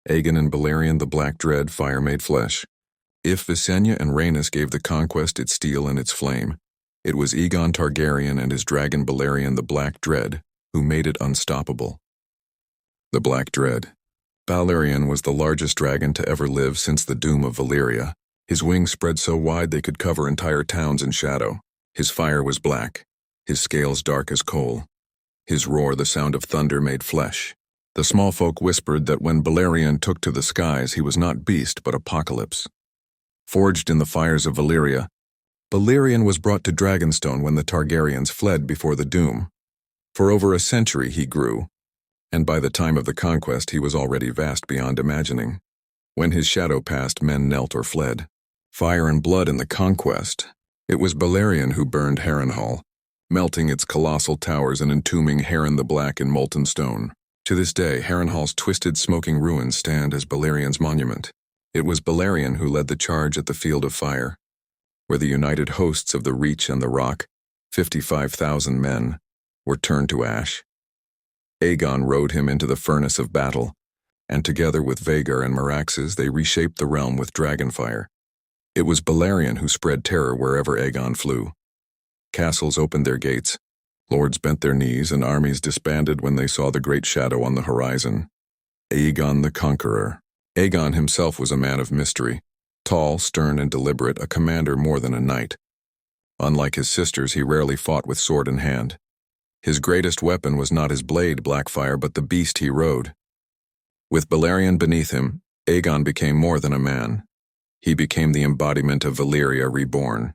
Aegon and Balerion the Black Dread, fire made flesh. If Visenya and Rhaenys gave the conquest its steel and its flame, it was Aegon Targaryen and his dragon Balerion the Black Dread who made it unstoppable. The Black Dread. Balerion was the largest dragon to ever live since the doom of Valyria. His wings spread so wide they could cover entire towns in shadow. His fire was black, his scales dark as coal. His roar the sound of thunder made flesh. The small folk whispered that when Balerion took to the skies he was not beast but apocalypse. Forged in the fires of Valyria, Balerion was brought to Dragonstone when the Targaryens fled before the doom. For over a century he grew, and by the time of the conquest he was already vast beyond imagining. When his shadow passed, men knelt or fled. Fire and blood in the conquest. It was Balerion who burned Harrenhal, melting its colossal towers and entombing Harren the Black in molten stone. To this day, Harrenhal's twisted, smoking ruins stand as Balerion's monument. It was Balerion who led the charge at the Field of Fire, where the united hosts of the Reach and the Rock, 55,000 men, were turned to ash. Aegon rode him into the furnace of battle, and together with Vhagar and Meraxes they reshaped the realm with dragonfire. It was Balerion who spread terror wherever Aegon flew. Castles opened their gates, lords bent their knees, and armies disbanded when they saw the great shadow on the horizon. Aegon the Conqueror. Aegon himself was a man of mystery, tall, stern, and deliberate, a commander more than a knight. Unlike his sisters, he rarely fought with sword in hand. His greatest weapon was not his blade, Blackfire, but the beast he rode. With Balerion beneath him, Aegon became more than a man. He became the embodiment of Valyria reborn.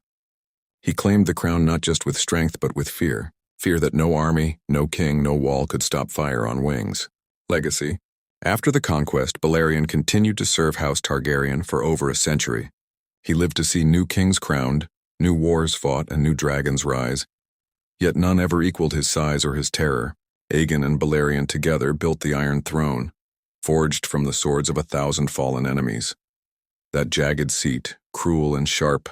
He claimed the crown not just with strength but with fear. Fear that no army, no king, no wall could stop fire on wings. Legacy. After the conquest, Balerion continued to serve House Targaryen for over a century. He lived to see new kings crowned, new wars fought, and new dragons rise. Yet none ever equaled his size or his terror. Aegon and Balerion together built the Iron Throne, forged from the swords of 1,000 fallen enemies. That jagged seat, cruel and sharp,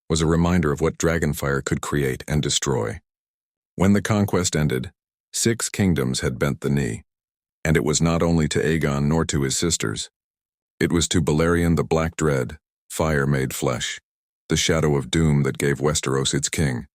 was a reminder of what dragonfire could create and destroy. When the conquest ended, 6 kingdoms had bent the knee, and it was not only to Aegon nor to his sisters. It was to Balerion the Black Dread, fire made flesh, the shadow of doom that gave Westeros its king.